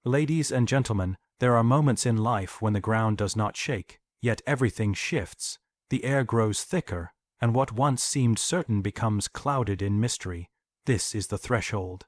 Ladies and gentlemen, there are moments in life when the ground does not shake, yet everything shifts, the air grows thicker, and what once seemed certain becomes clouded in mystery. This is the threshold.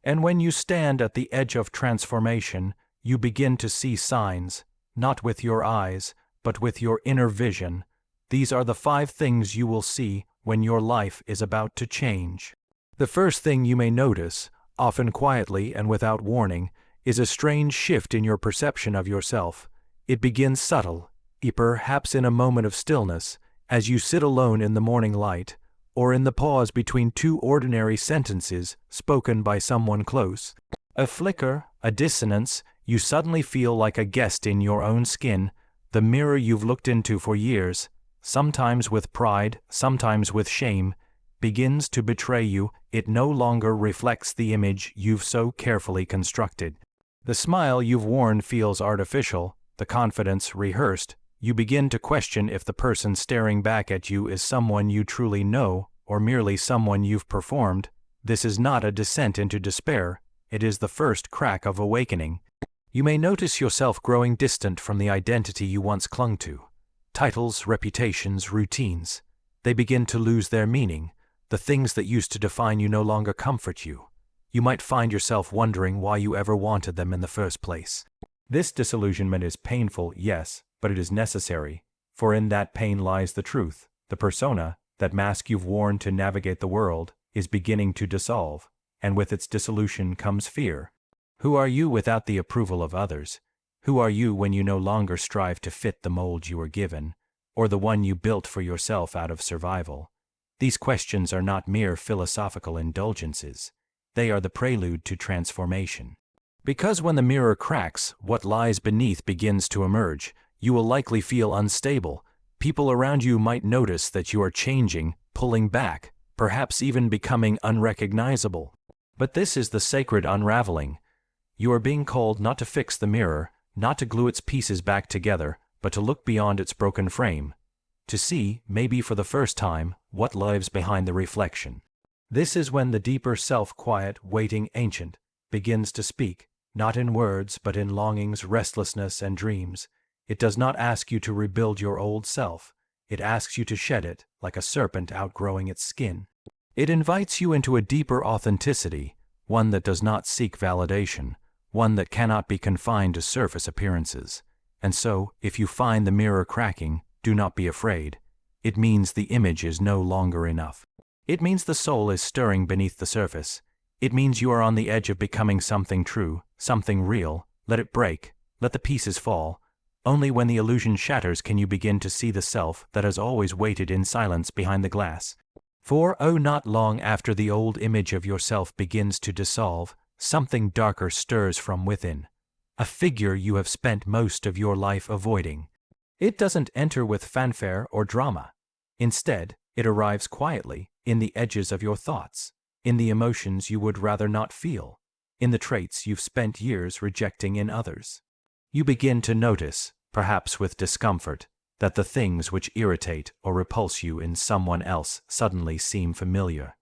And when you stand at the edge of transformation, you begin to see signs, not with your eyes, but with your inner vision. These are the 5 things you will see when your life is about to change. The first thing you may notice, often quietly and without warning, is a strange shift in your perception of yourself. It begins subtle, perhaps in a moment of stillness, as you sit alone in the morning light, or in the pause between 2 ordinary sentences spoken by someone close. A flicker, a dissonance, you suddenly feel like a guest in your own skin, the mirror you've looked into for years, sometimes with pride, sometimes with shame, begins to betray you. It no longer reflects the image you've so carefully constructed. The smile you've worn feels artificial, the confidence rehearsed. You begin to question if the person staring back at you is someone you truly know, or merely someone you've performed. This is not a descent into despair, it is the first crack of awakening. You may notice yourself growing distant from the identity you once clung to. Titles, reputations, routines. They begin to lose their meaning. The things that used to define you no longer comfort you. You might find yourself wondering why you ever wanted them in the first place. This disillusionment is painful, yes, but it is necessary, for in that pain lies the truth. The persona, that mask you've worn to navigate the world, is beginning to dissolve, and with its dissolution comes fear. Who are you without the approval of others? Who are you when you no longer strive to fit the mold you were given, or the one you built for yourself out of survival? These questions are not mere philosophical indulgences. They are the prelude to transformation. Because when the mirror cracks, what lies beneath begins to emerge. You will likely feel unstable. People around you might notice that you are changing, pulling back, perhaps even becoming unrecognizable. But this is the sacred unraveling. You are being called not to fix the mirror, not to glue its pieces back together, but to look beyond its broken frame. To see, maybe for the first time, what lies behind the reflection. This is when the deeper self-quiet, waiting ancient, begins to speak, not in words, but in longings, restlessness, and dreams. It does not ask you to rebuild your old self. It asks you to shed it, like a serpent outgrowing its skin. It invites you into a deeper authenticity, one that does not seek validation, one that cannot be confined to surface appearances. And so, if you find the mirror cracking, do not be afraid. It means the image is no longer enough. It means the soul is stirring beneath the surface. It means you are on the edge of becoming something true, something real. Let it break, let the pieces fall. Only when the illusion shatters can you begin to see the self that has always waited in silence behind the glass. For, not long after the old image of yourself begins to dissolve, something darker stirs from within. A figure you have spent most of your life avoiding. It doesn't enter with fanfare or drama. Instead, it arrives quietly, in the edges of your thoughts, in the emotions you would rather not feel, in the traits you've spent years rejecting in others. You begin to notice, perhaps with discomfort, that the things which irritate or repulse you in someone else suddenly seem familiar.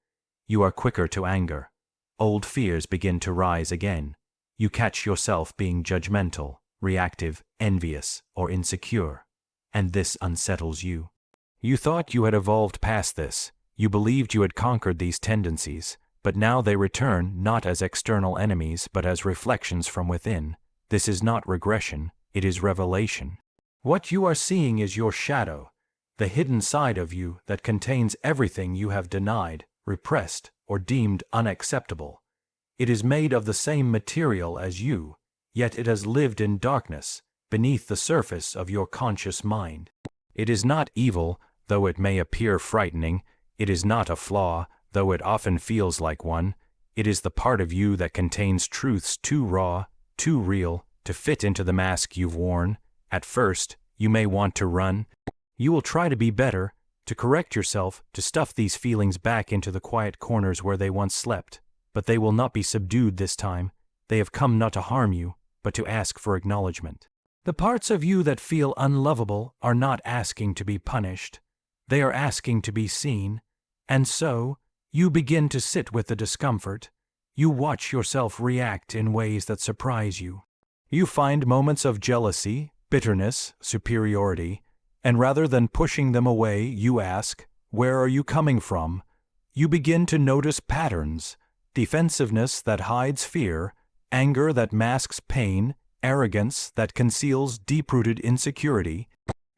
You are quicker to anger. Old fears begin to rise again. You catch yourself being judgmental, reactive, envious, or insecure, and this unsettles you. You thought you had evolved past this. You believed you had conquered these tendencies, but now they return not as external enemies but as reflections from within. This is not regression, it is revelation. What you are seeing is your shadow, the hidden side of you that contains everything you have denied, repressed, or deemed unacceptable. It is made of the same material as you, yet it has lived in darkness, beneath the surface of your conscious mind. It is not evil, though it may appear frightening. It is not a flaw, though it often feels like one. It is the part of you that contains truths too raw, too real, to fit into the mask you've worn. At first, you may want to run. You will try to be better, to correct yourself, to stuff these feelings back into the quiet corners where they once slept. But they will not be subdued this time. They have come not to harm you, but to ask for acknowledgement. The parts of you that feel unlovable are not asking to be punished. They are asking to be seen. And so, you begin to sit with the discomfort. You watch yourself react in ways that surprise you. You find moments of jealousy, bitterness, superiority, and rather than pushing them away, you ask, "Where are you coming from?" You begin to notice patterns: defensiveness that hides fear, anger that masks pain, arrogance that conceals deep-rooted insecurity.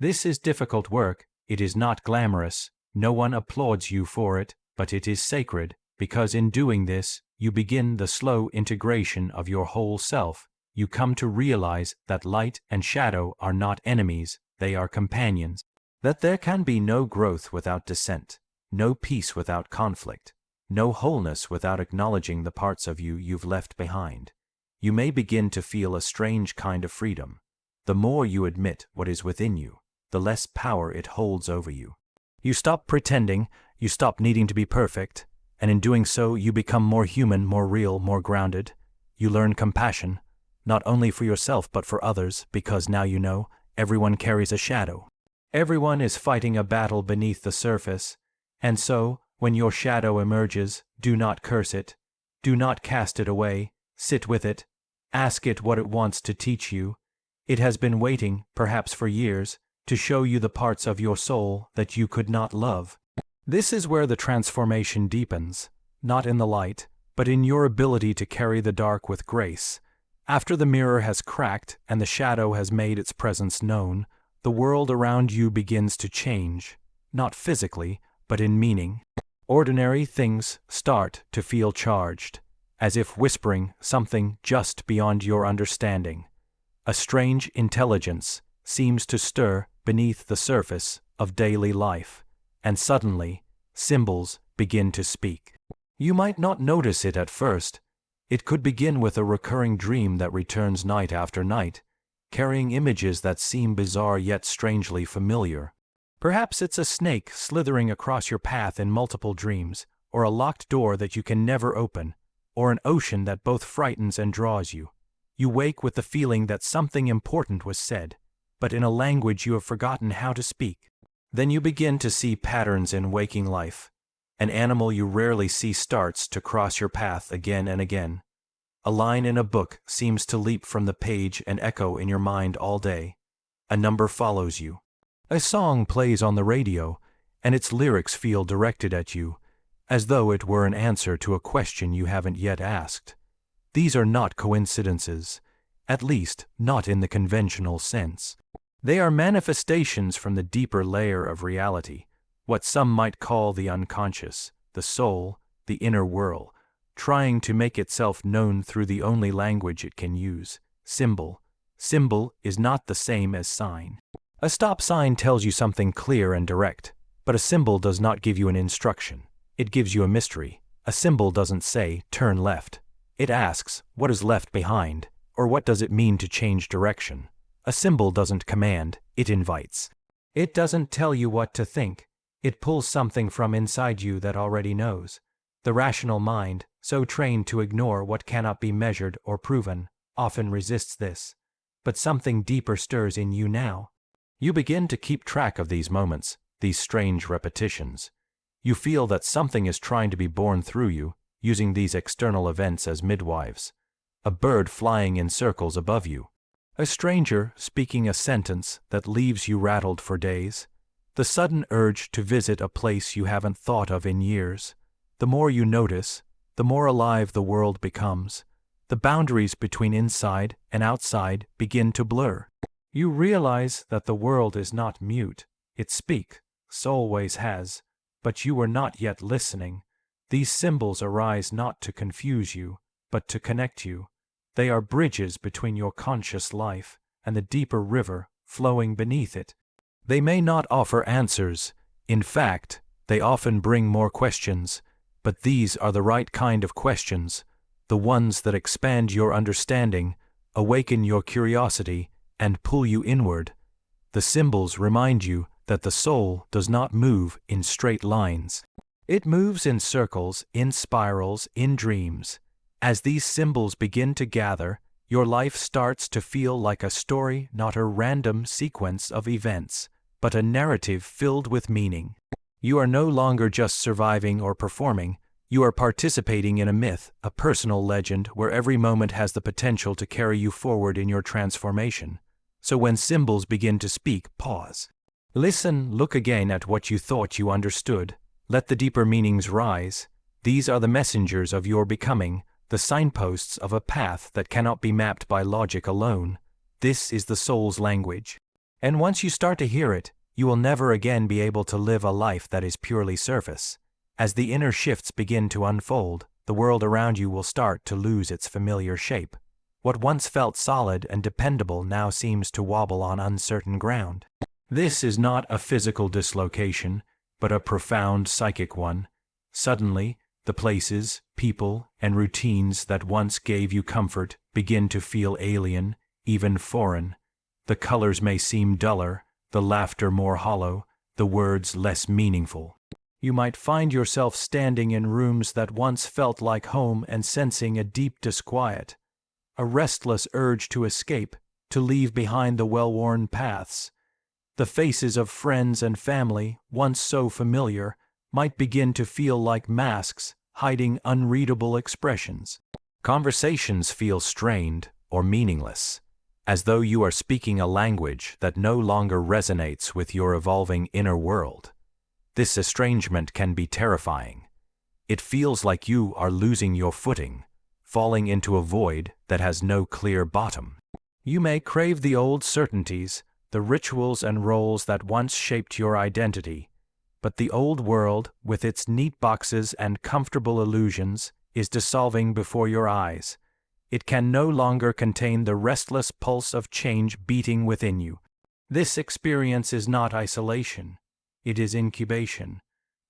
This is difficult work. It is not glamorous. No one applauds you for it, but it is sacred, because in doing this, you begin the slow integration of your whole self. You come to realize that light and shadow are not enemies, they are companions. That there can be no growth without dissent, no peace without conflict, no wholeness without acknowledging the parts of you you've left behind. You may begin to feel a strange kind of freedom. The more you admit what is within you, the less power it holds over you. You stop pretending, you stop needing to be perfect, and in doing so you become more human, more real, more grounded. You learn compassion, not only for yourself but for others, because now you know everyone carries a shadow. Everyone is fighting a battle beneath the surface, and so, when your shadow emerges, do not curse it, do not cast it away, sit with it, ask it what it wants to teach you. It has been waiting, perhaps for years, to show you the parts of your soul that you could not love. This is where the transformation deepens, not in the light, but in your ability to carry the dark with grace. After the mirror has cracked and the shadow has made its presence known, the world around you begins to change, not physically, but in meaning. Ordinary things start to feel charged, as if whispering something just beyond your understanding. A strange intelligence seems to stir beneath the surface of daily life, and suddenly, symbols begin to speak. You might not notice it at first. It could begin with a recurring dream that returns night after night, carrying images that seem bizarre yet strangely familiar. Perhaps it's a snake slithering across your path in multiple dreams, or a locked door that you can never open, or an ocean that both frightens and draws you. You wake with the feeling that something important was said, but in a language you have forgotten how to speak. Then you begin to see patterns in waking life. An animal you rarely see starts to cross your path again and again. A line in a book seems to leap from the page and echo in your mind all day. A number follows you. A song plays on the radio, and its lyrics feel directed at you, as though it were an answer to a question you haven't yet asked. These are not coincidences, at least not in the conventional sense. They are manifestations from the deeper layer of reality, what some might call the unconscious, the soul, the inner world, trying to make itself known through the only language it can use, symbol. Symbol is not the same as sign. A stop sign tells you something clear and direct, but a symbol does not give you an instruction. It gives you a mystery. A symbol doesn't say, "Turn left." It asks, "What is left behind?" or "What does it mean to change direction?" A symbol doesn't command, it invites. It doesn't tell you what to think. It pulls something from inside you that already knows. The rational mind, so trained to ignore what cannot be measured or proven, often resists this. But something deeper stirs in you now. You begin to keep track of these moments, these strange repetitions. You feel that something is trying to be born through you, using these external events as midwives. A bird flying in circles above you. A stranger speaking a sentence that leaves you rattled for days. The sudden urge to visit a place you haven't thought of in years. The more you notice, the more alive the world becomes. The boundaries between inside and outside begin to blur. You realize that the world is not mute. It speaks, so always has, but you are not yet listening. These symbols arise not to confuse you, but to connect you. They are bridges between your conscious life and the deeper river flowing beneath it. They may not offer answers. In fact, they often bring more questions, but these are the right kind of questions, the ones that expand your understanding, awaken your curiosity, and pull you inward. The symbols remind you that the soul does not move in straight lines. It moves in circles, in spirals, in dreams. As these symbols begin to gather, your life starts to feel like a story, not a random sequence of events, but a narrative filled with meaning. You are no longer just surviving or performing, You are participating in a myth, a personal legend where every moment has the potential to carry you forward in your transformation. So when symbols begin to speak, pause. Listen, look again at what you thought you understood. Let the deeper meanings rise. These are the messengers of your becoming, the signposts of a path that cannot be mapped by logic alone. This is the soul's language. And once you start to hear it, you will never again be able to live a life that is purely surface. As the inner shifts begin to unfold, the world around you will start to lose its familiar shape. What once felt solid and dependable now seems to wobble on uncertain ground. This is not a physical dislocation, but a profound psychic one. Suddenly, the places, people, and routines that once gave you comfort begin to feel alien, even foreign. The colors may seem duller, the laughter more hollow, the words less meaningful. You might find yourself standing in rooms that once felt like home and sensing a deep disquiet, a restless urge to escape, to leave behind the well-worn paths. The faces of friends and family, once so familiar, might begin to feel like masks, hiding unreadable expressions. Conversations feel strained or meaningless, as though you are speaking a language that no longer resonates with your evolving inner world. This estrangement can be terrifying. It feels like you are losing your footing, falling into a void that has no clear bottom. You may crave the old certainties, the rituals and roles that once shaped your identity, but the old world, with its neat boxes and comfortable illusions, is dissolving before your eyes. It can no longer contain the restless pulse of change beating within you. This experience is not isolation. It is incubation.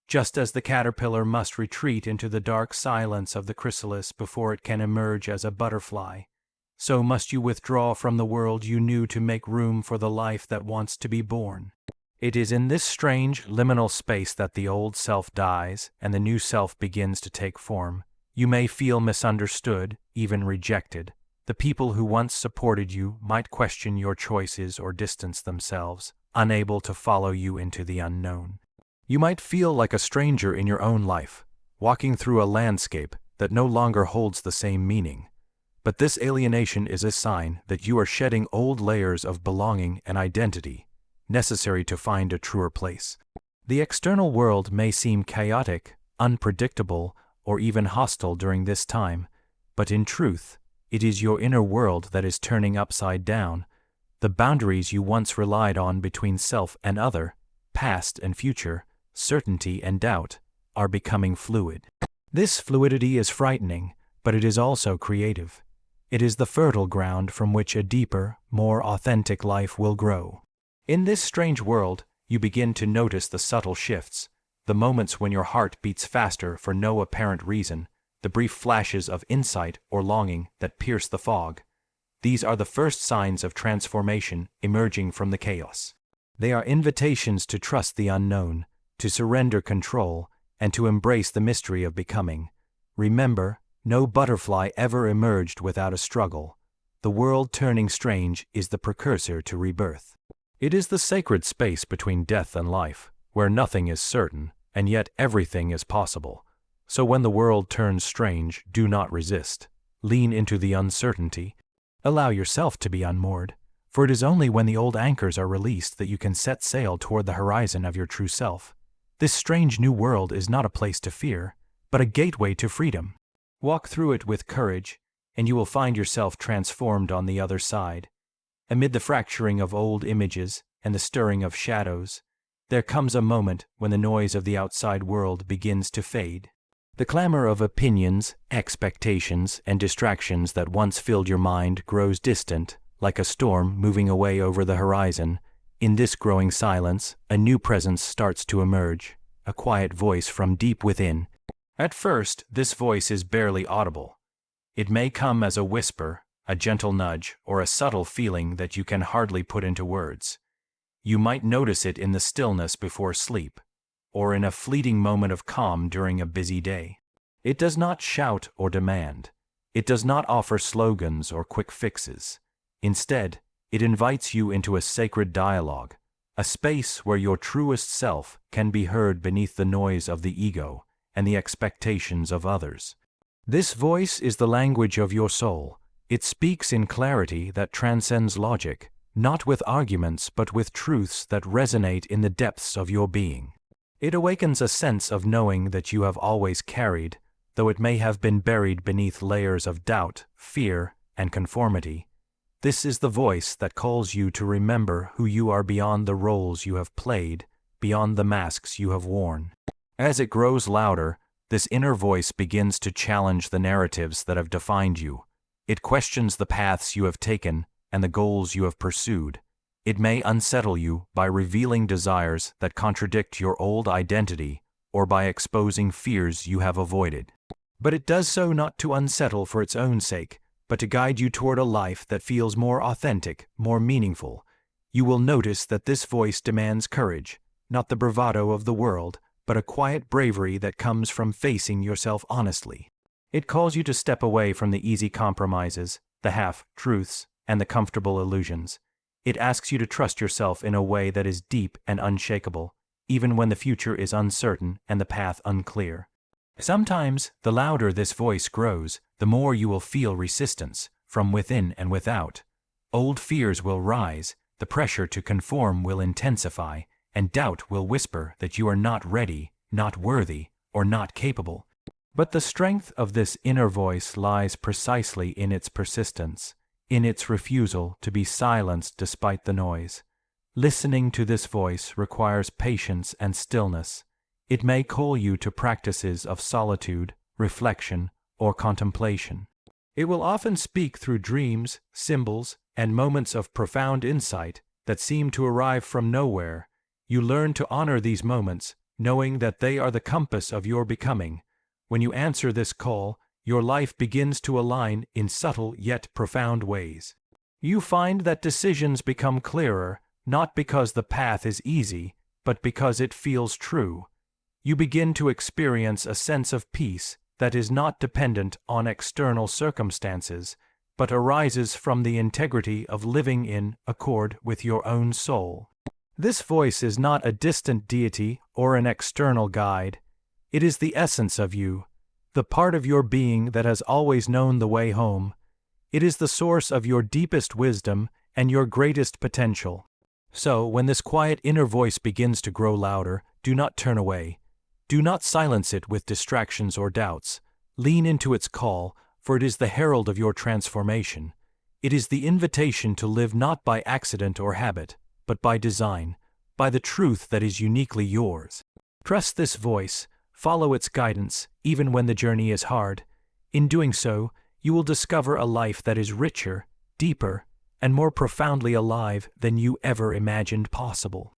Just as the caterpillar must retreat into the dark silence of the chrysalis before it can emerge as a butterfly, so must you withdraw from the world you knew to make room for the life that wants to be born. It is in this strange, liminal space that the old self dies and the new self begins to take form. You may feel misunderstood, even rejected. The people who once supported you might question your choices or distance themselves, unable to follow you into the unknown. You might feel like a stranger in your own life, walking through a landscape that no longer holds the same meaning. But this alienation is a sign that you are shedding old layers of belonging and identity, necessary to find a truer place. The external world may seem chaotic, unpredictable, or even hostile during this time, but in truth, it is your inner world that is turning upside down. The boundaries you once relied on between self and other, past and future, certainty and doubt, are becoming fluid. This fluidity is frightening, but it is also creative. It is the fertile ground from which a deeper, more authentic life will grow. In this strange world, you begin to notice the subtle shifts, the moments when your heart beats faster for no apparent reason, the brief flashes of insight or longing that pierce the fog. These are the first signs of transformation emerging from the chaos. They are invitations to trust the unknown, to surrender control, and to embrace the mystery of becoming. Remember, no butterfly ever emerged without a struggle. The world turning strange is the precursor to rebirth. It is the sacred space between death and life, where nothing is certain, and yet everything is possible. So when the world turns strange, do not resist. Lean into the uncertainty. Allow yourself to be unmoored, for it is only when the old anchors are released that you can set sail toward the horizon of your true self. This strange new world is not a place to fear, but a gateway to freedom. Walk through it with courage, and you will find yourself transformed on the other side. Amid the fracturing of old images and the stirring of shadows, there comes a moment when the noise of the outside world begins to fade. The clamor of opinions, expectations, and distractions that once filled your mind grows distant, like a storm moving away over the horizon. In this growing silence, a new presence starts to emerge, a quiet voice from deep within. At first, this voice is barely audible. It may come as a whisper, a gentle nudge, or a subtle feeling that you can hardly put into words. You might notice it in the stillness before sleep, or in a fleeting moment of calm during a busy day. It does not shout or demand. It does not offer slogans or quick fixes. Instead, it invites you into a sacred dialogue, a space where your truest self can be heard beneath the noise of the ego, and the expectations of others. This voice is the language of your soul. It speaks in clarity that transcends logic, not with arguments but with truths that resonate in the depths of your being. It awakens a sense of knowing that you have always carried, though it may have been buried beneath layers of doubt, fear, and conformity. This is the voice that calls you to remember who you are beyond the roles you have played, beyond the masks you have worn. As it grows louder, this inner voice begins to challenge the narratives that have defined you. It questions the paths you have taken and the goals you have pursued. It may unsettle you by revealing desires that contradict your old identity or by exposing fears you have avoided. But it does so not to unsettle for its own sake, but to guide you toward a life that feels more authentic, more meaningful. You will notice that this voice demands courage, not the bravado of the world, but a quiet bravery that comes from facing yourself honestly. It calls you to step away from the easy compromises, the half-truths, and the comfortable illusions. It asks you to trust yourself in a way that is deep and unshakable, even when the future is uncertain and the path unclear. Sometimes, the louder this voice grows, the more you will feel resistance, from within and without. Old fears will rise, the pressure to conform will intensify, and doubt will whisper that you are not ready, not worthy, or not capable. But the strength of this inner voice lies precisely in its persistence, in its refusal to be silenced despite the noise. Listening to this voice requires patience and stillness. It may call you to practices of solitude, reflection, or contemplation. It will often speak through dreams, symbols, and moments of profound insight that seem to arrive from nowhere. You learn to honor these moments, knowing that they are the compass of your becoming. When you answer this call, your life begins to align in subtle yet profound ways. You find that decisions become clearer, not because the path is easy, but because it feels true. You begin to experience a sense of peace that is not dependent on external circumstances, but arises from the integrity of living in accord with your own soul. This voice is not a distant deity or an external guide. It is the essence of you, the part of your being that has always known the way home. It is the source of your deepest wisdom and your greatest potential. So, when this quiet inner voice begins to grow louder, do not turn away. Do not silence it with distractions or doubts. Lean into its call, for it is the herald of your transformation. It is the invitation to live not by accident or habit, but by design, by the truth that is uniquely yours. Trust this voice, follow its guidance, even when the journey is hard. In doing so, you will discover a life that is richer, deeper, and more profoundly alive than you ever imagined possible.